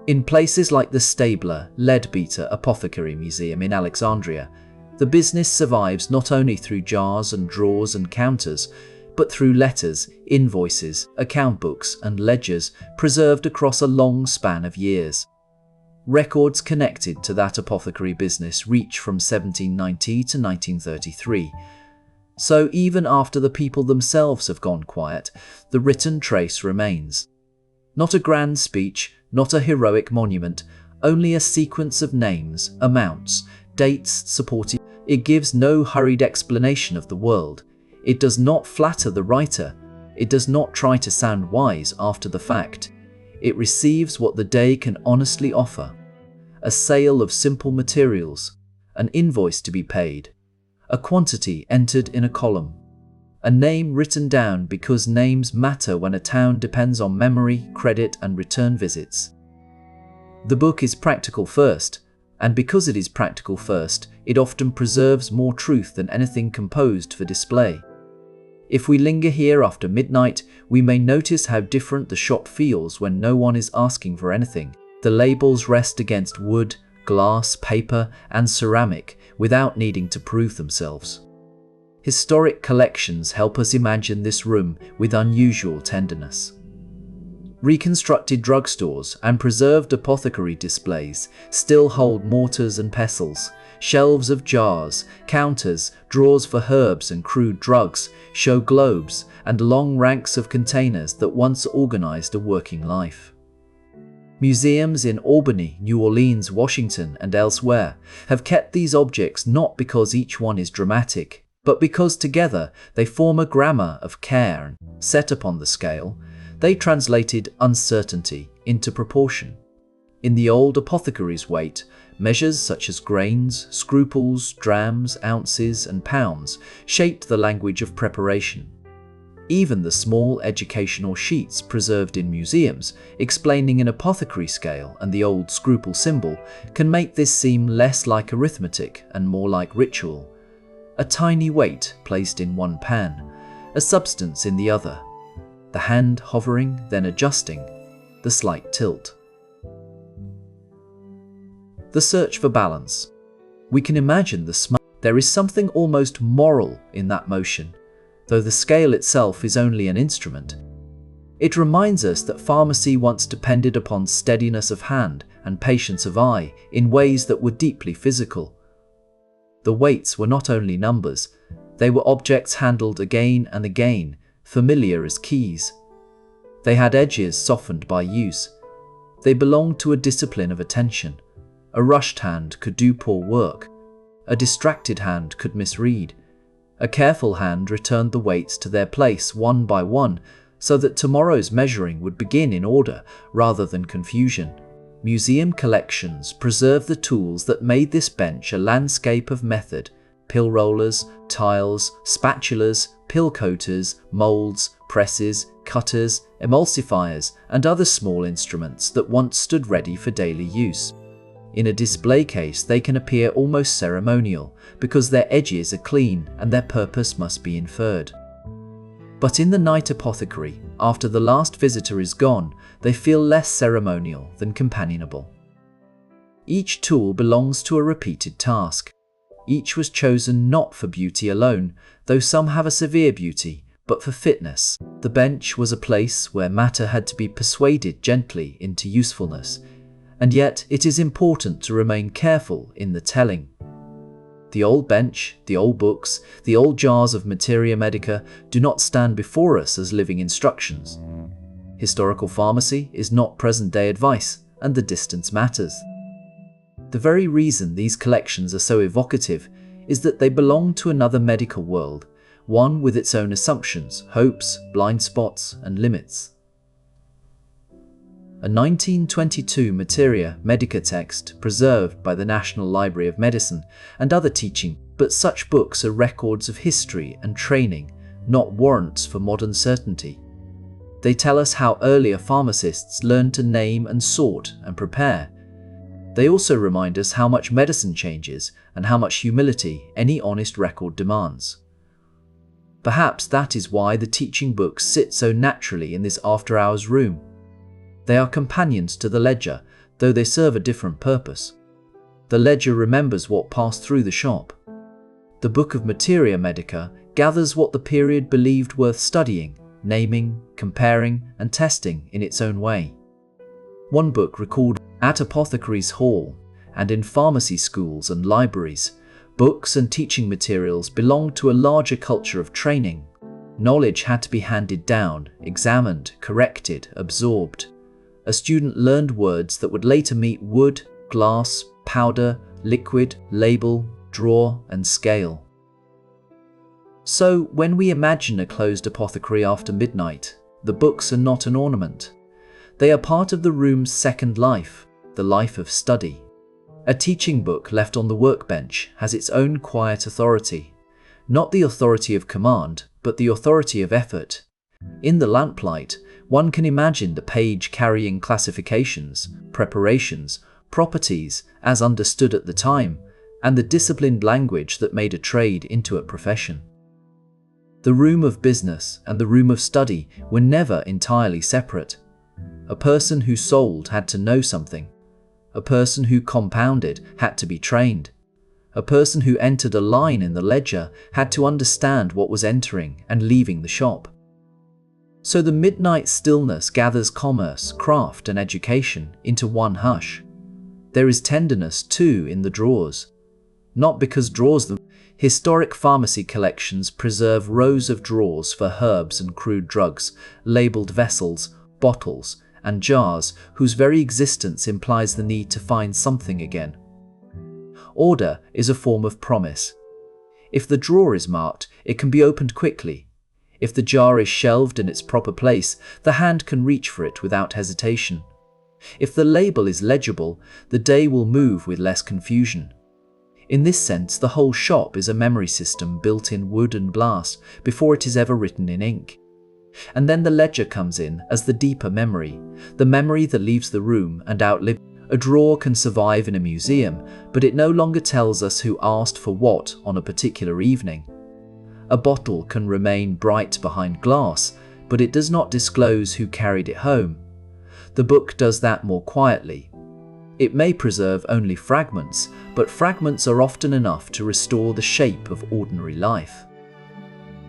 In places like the Stabler, Leadbeater Apothecary Museum in Alexandria, the business survives not only through jars and drawers and counters, but through letters, invoices, account books, and ledgers preserved across a long span of years. Records connected to that apothecary business reach from 1790 to 1933. So even after the people themselves have gone quiet, the written trace remains. Not a grand speech, not a heroic monument, only a sequence of names, amounts, dates supported. It gives no hurried explanation of the world. It does not flatter the writer. It does not try to sound wise after the fact. It receives what the day can honestly offer: a sale of simple materials, an invoice to be paid, a quantity entered in a column, a name written down because names matter when a town depends on memory, credit, and return visits. The book is practical first, and because it is practical first, it often preserves more truth than anything composed for display. If we linger here after midnight, we may notice how different the shop feels when no one is asking for anything. The labels rest against wood, glass, paper, and ceramic without needing to prove themselves. Historic collections help us imagine this room with unusual tenderness. Reconstructed drugstores and preserved apothecary displays still hold mortars and pestles. Shelves of jars, counters, drawers for herbs and crude drugs show globes and long ranks of containers that once organized a working life. Museums in Albany, New Orleans, Washington, and elsewhere have kept these objects not because each one is dramatic, but because together they form a grammar of care, and set upon the scale, they translated uncertainty into proportion. In the old apothecary's weight, measures such as grains, scruples, drams, ounces, and pounds shaped the language of preparation. Even the small educational sheets preserved in museums, explaining an apothecary scale and the old scruple symbol, can make this seem less like arithmetic and more like ritual. A tiny weight placed in one pan, a substance in the other, the hand hovering, then adjusting, the slight tilt. The search for balance. We can imagine the smile. There is something almost moral in that motion, though the scale itself is only an instrument. It reminds us that pharmacy once depended upon steadiness of hand and patience of eye in ways that were deeply physical. The weights were not only numbers, they were objects handled again and again, familiar as keys. They had edges softened by use. They belonged to a discipline of attention. A rushed hand could do poor work. A distracted hand could misread. A careful hand returned the weights to their place one by one, so that tomorrow's measuring would begin in order rather than confusion. Museum collections preserve the tools that made this bench a landscape of method: pill rollers, tiles, spatulas, pill coaters, molds, presses, cutters, emulsifiers, and other small instruments that once stood ready for daily use. In a display case, they can appear almost ceremonial because their edges are clean and their purpose must be inferred. But in the night apothecary, after the last visitor is gone, they feel less ceremonial than companionable. Each tool belongs to a repeated task. Each was chosen not for beauty alone, though some have a severe beauty, but for fitness. The bench was a place where matter had to be persuaded gently into usefulness, and yet it is important to remain careful in the telling. The old bench, the old books, the old jars of Materia medica do not stand before us as living instructions. Historical pharmacy is not present-day advice, and the distance matters. The very reason these collections are so evocative is that they belong to another medical world, one with its own assumptions, hopes, blind spots, and limits. A 1922 Materia medica text preserved by the National Library of Medicine and other teaching, but such books are records of history and training, not warrants for modern certainty. They tell us how earlier pharmacists learned to name and sort and prepare. They also remind us how much medicine changes and how much humility any honest record demands. Perhaps that is why the teaching books sit so naturally in this after-hours room. They are companions to the ledger, though they serve a different purpose. The ledger remembers what passed through the shop. The Book of Materia medica gathers what the period believed worth studying, naming, comparing, and testing in its own way. One book recorded at Apothecary's Hall and in pharmacy schools and libraries, books and teaching materials belonged to a larger culture of training. Knowledge had to be handed down, examined, corrected, absorbed. A student learned words that would later meet wood, glass, powder, liquid, label, drawer, and scale. So, when we imagine a closed apothecary after midnight, the books are not an ornament. They are part of the room's second life, the life of study. A teaching book left on the workbench has its own quiet authority, not the authority of command, but the authority of effort. In the lamplight, one can imagine the page carrying classifications, preparations, properties as understood at the time, and the disciplined language that made a trade into a profession. The room of business and the room of study were never entirely separate. A person who sold had to know something. A person who compounded had to be trained. A person who entered a line in the ledger had to understand what was entering and leaving the shop. So the midnight stillness gathers commerce, craft, and education into one hush. There is tenderness, too, in the drawers. Not because drawers them. Historic pharmacy collections preserve rows of drawers for herbs and crude drugs, labeled vessels, bottles, and jars whose very existence implies the need to find something again. Order is a form of promise. If the drawer is marked, it can be opened quickly. If the jar is shelved in its proper place, the hand can reach for it without hesitation. If the label is legible, the day will move with less confusion. In this sense, the whole shop is a memory system built in wood and glass before it is ever written in ink. And then the ledger comes in as the deeper memory, the memory that leaves the room and outlives. A drawer can survive in a museum, but it no longer tells us who asked for what on a particular evening. A bottle can remain bright behind glass, but it does not disclose who carried it home. The book does that more quietly. It may preserve only fragments, but fragments are often enough to restore the shape of ordinary life.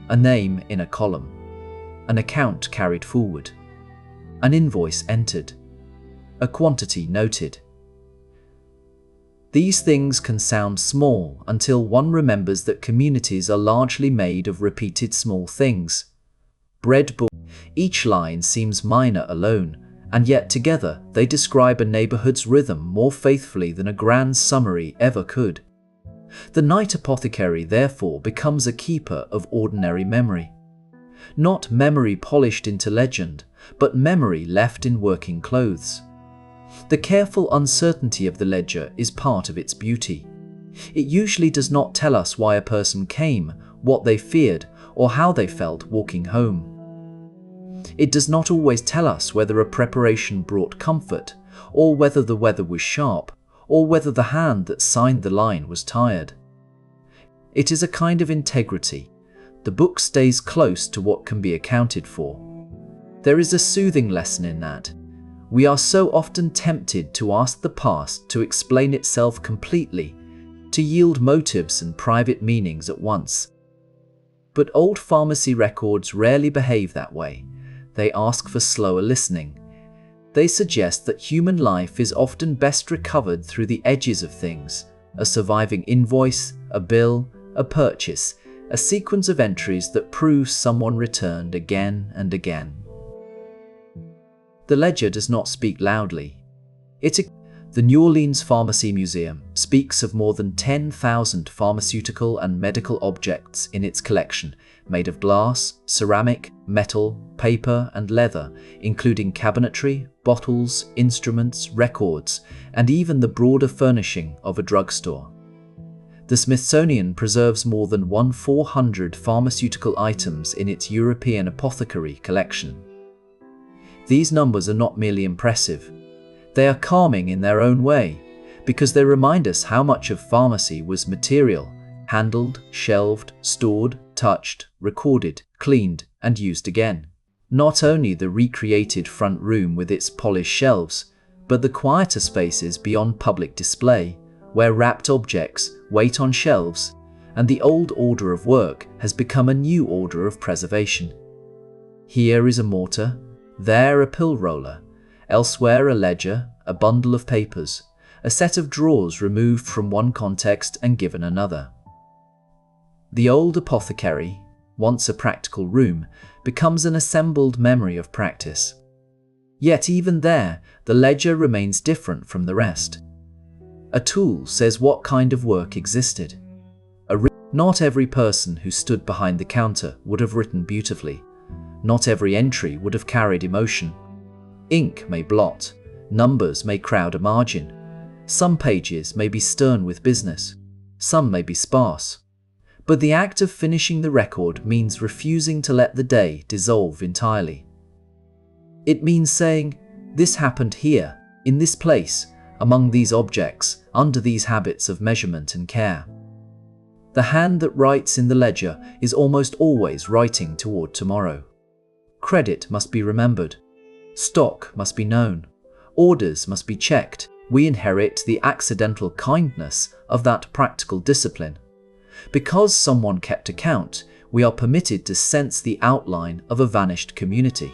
A name in a column. An account carried forward. An invoice entered. A quantity noted. These things can sound small until one remembers that communities are largely made of repeated small things. Bread book. Each line seems minor alone, and yet together they describe a neighborhood's rhythm more faithfully than a grand summary ever could. The night apothecary therefore becomes a keeper of ordinary memory. Not memory polished into legend, but memory left in working clothes. The careful uncertainty of the ledger is part of its beauty. It usually does not tell us why a person came, what they feared, or how they felt walking home. It does not always tell us whether a preparation brought comfort, or whether the weather was sharp, or whether the hand that signed the line was tired. It is a kind of integrity. The book stays close to what can be accounted for. There is a soothing lesson in that. We are so often tempted to ask the past to explain itself completely, to yield motives and private meanings at once. But old pharmacy records rarely behave that way. They ask for slower listening. They suggest that human life is often best recovered through the edges of things, a surviving invoice, a bill, a purchase, a sequence of entries that proves someone returned again and again. The ledger does not speak loudly. The New Orleans Pharmacy Museum speaks of more than 10,000 pharmaceutical and medical objects in its collection, made of glass, ceramic, metal, paper, and leather, including cabinetry, bottles, instruments, records, and even the broader furnishing of a drugstore. The Smithsonian preserves more than 1,400 pharmaceutical items in its European Apothecary collection. These numbers are not merely impressive. They are calming in their own way, because they remind us how much of pharmacy was material, handled, shelved, stored, touched, recorded, cleaned, and used again. Not only the recreated front room with its polished shelves, but the quieter spaces beyond public display, where wrapped objects wait on shelves, and the old order of work has become a new order of preservation. Here is a mortar, there a pill roller, elsewhere a ledger, a bundle of papers, a set of drawers removed from one context and given another. The old apothecary, once a practical room, becomes an assembled memory of practice. Yet even there, the ledger remains different from the rest. A tool says what kind of work existed. Not every person who stood behind the counter would have written beautifully. Not every entry would have carried emotion. Ink may blot. Numbers may crowd a margin. Some pages may be stern with business. Some may be sparse. But the act of finishing the record means refusing to let the day dissolve entirely. It means saying, "This happened here, in this place, among these objects, under these habits of measurement and care." The hand that writes in the ledger is almost always writing toward tomorrow. Credit must be remembered. Stock must be known. Orders must be checked. We inherit the accidental kindness of that practical discipline. Because someone kept account, we are permitted to sense the outline of a vanished community.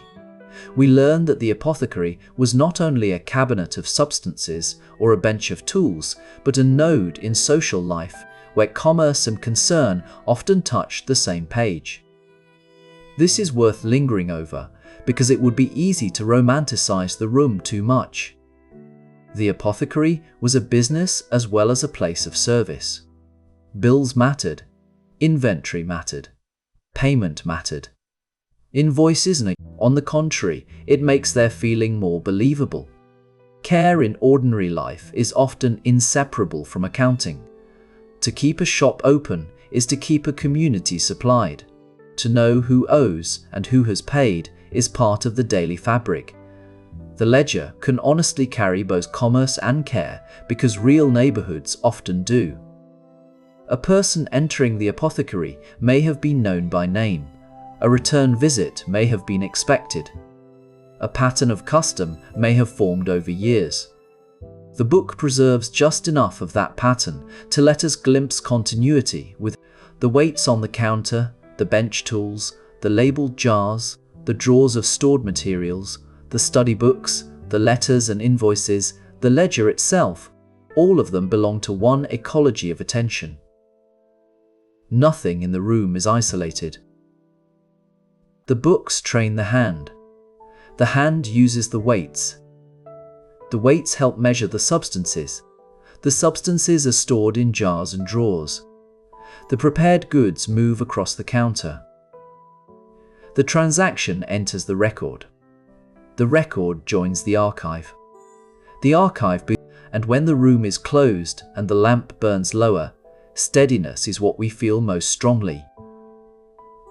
We learn that the apothecary was not only a cabinet of substances or a bench of tools, but a node in social life where commerce and concern often touched the same page. This is worth lingering over because it would be easy to romanticize the room too much. The apothecary was a business as well as a place of service. Bills mattered. Inventory mattered. Payment mattered. Invoices, on the contrary, it makes their feeling more believable. Care in ordinary life is often inseparable from accounting. To keep a shop open is to keep a community supplied. To know who owes and who has paid is part of the daily fabric. The ledger can honestly carry both commerce and care because real neighborhoods often do. A person entering the apothecary may have been known by name. A return visit may have been expected. A pattern of custom may have formed over years. The book preserves just enough of that pattern to let us glimpse continuity with the weights on the counter, the bench tools, the labeled jars, the drawers of stored materials, the study books, the letters and invoices, the ledger itself. All of them belong to one ecology of attention. Nothing in the room is isolated. The books train the hand. The hand uses the weights. The weights help measure the substances. The substances are stored in jars and drawers. The prepared goods move across the counter. The transaction enters the record. The record joins the archive. The archive, and when the room is closed and the lamp burns lower, steadiness is what we feel most strongly.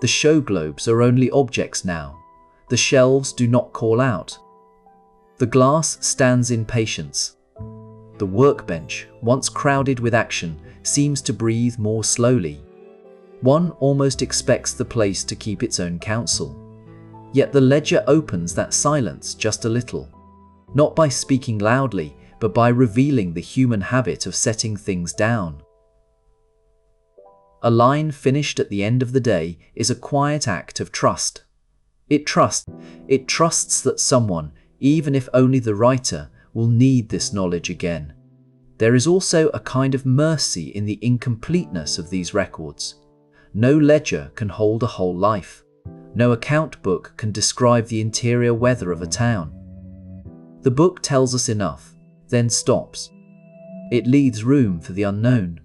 The show globes are only objects now. The shelves do not call out. The glass stands in patience. The workbench, once crowded with action, seems to breathe more slowly. One almost expects the place to keep its own counsel. Yet the ledger opens that silence just a little, not by speaking loudly, but by revealing the human habit of setting things down. A line finished at the end of the day is a quiet act of trust. It trusts that someone, even if only the writer, will need this knowledge again. There is also a kind of mercy in the incompleteness of these records. No ledger can hold a whole life. No account book can describe the interior weather of a town. The book tells us enough, then stops. It leaves room for the unknown.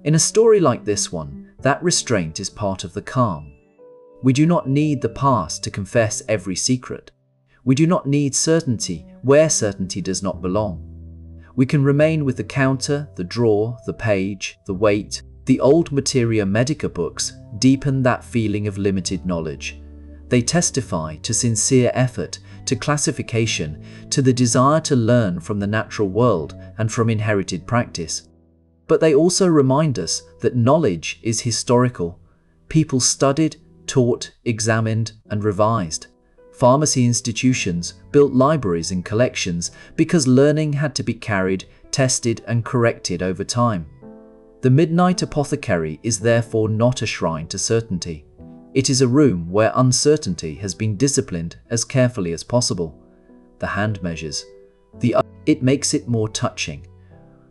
In a story like this one, that restraint is part of the calm. We do not need the past to confess every secret. We do not need certainty where certainty does not belong. We can remain with the counter, the drawer, the page, the weight. The old Materia medica books deepen that feeling of limited knowledge. They testify to sincere effort, to classification, to the desire to learn from the natural world and from inherited practice. But they also remind us that knowledge is historical. People studied, taught, examined, and revised. Pharmacy institutions built libraries and collections because learning had to be carried, tested, and corrected over time. The midnight apothecary is therefore not a shrine to certainty. It is a room where uncertainty has been disciplined as carefully as possible. The hand measures. It makes it more touching.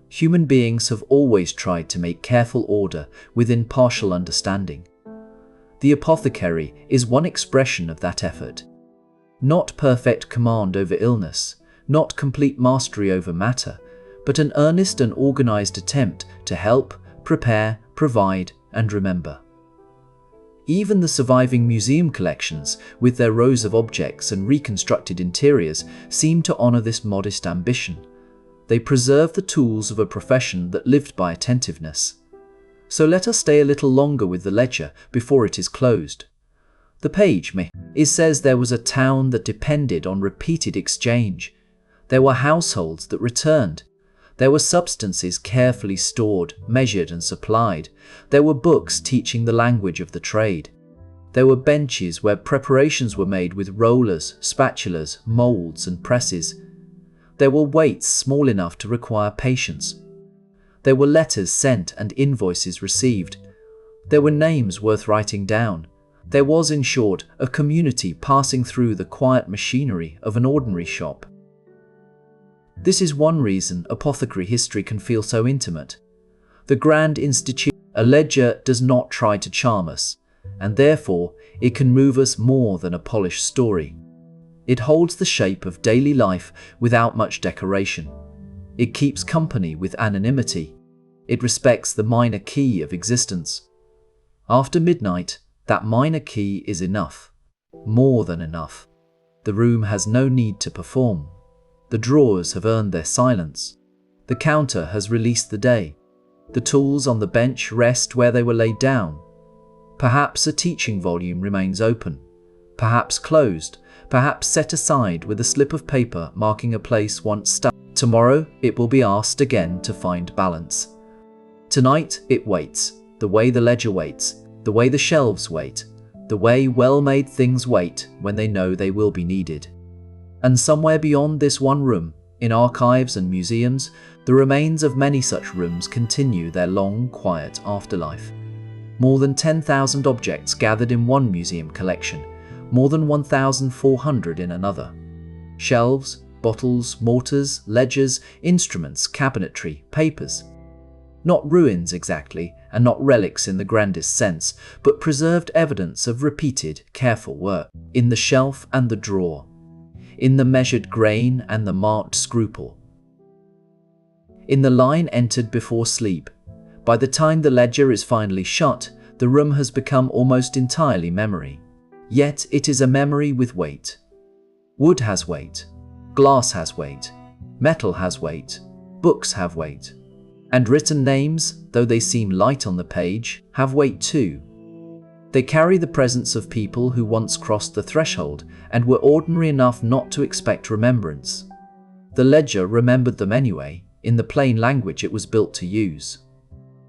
Human beings have always tried to make careful order within partial understanding. The apothecary is one expression of that effort. Not perfect command over illness, not complete mastery over matter, but an earnest and organized attempt to help, prepare, provide, and remember. Even the surviving museum collections, with their rows of objects and reconstructed interiors, seem to honor this modest ambition. They preserve the tools of a profession that lived by attentiveness. So let us stay a little longer with the ledger before it is closed. The page says there was a town that depended on repeated exchange. There were households that returned. There were substances carefully stored, measured, and supplied. There were books teaching the language of the trade. There were benches where preparations were made with rollers, spatulas, molds, and presses. There were weights small enough to require patience. There were letters sent and invoices received. There were names worth writing down. There was, in short, a community passing through the quiet machinery of an ordinary shop. This is one reason apothecary history can feel so intimate. The grand institution, a ledger, does not try to charm us, and therefore it can move us more than a polished story. It holds the shape of daily life without much decoration. It keeps company with anonymity. It respects the minor key of existence. After midnight, that minor key is enough. More than enough. The room has no need to perform. The drawers have earned their silence. The counter has released the day. The tools on the bench rest where they were laid down. Perhaps a teaching volume remains open. Perhaps closed. Perhaps set aside with a slip of paper marking a place once stuck. Tomorrow it will be asked again to find balance. Tonight it waits, the way the ledger waits, the way the shelves wait, the way well-made things wait when they know they will be needed. And somewhere beyond this one room, in archives and museums, the remains of many such rooms continue their long, quiet afterlife. More than 10,000 objects gathered in one museum collection, more than 1,400 in another. Shelves, bottles, mortars, ledgers, instruments, cabinetry, papers. Not ruins exactly, and not relics in the grandest sense, but preserved evidence of repeated, careful work, in the shelf and the drawer, in the measured grain and the marked scruple, in the line entered before sleep. By the time the ledger is finally shut, the room has become almost entirely memory. Yet it is a memory with weight. Wood has weight. Glass has weight. Metal has weight. Books have weight. And written names, though they seem light on the page, have weight too. They carry the presence of people who once crossed the threshold and were ordinary enough not to expect remembrance. The ledger remembered them anyway, in the plain language it was built to use.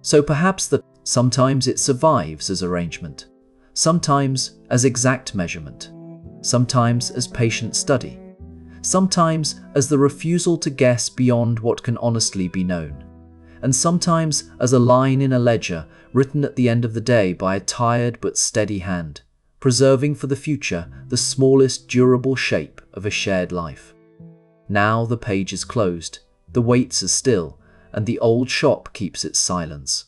So perhaps sometimes it survives as arrangement, sometimes as exact measurement, sometimes as patient study, sometimes as the refusal to guess beyond what can honestly be known, and sometimes as a line in a ledger written at the end of the day by a tired but steady hand, preserving for the future the smallest durable shape of a shared life. Now the page is closed, the weights are still, and the old shop keeps its silence.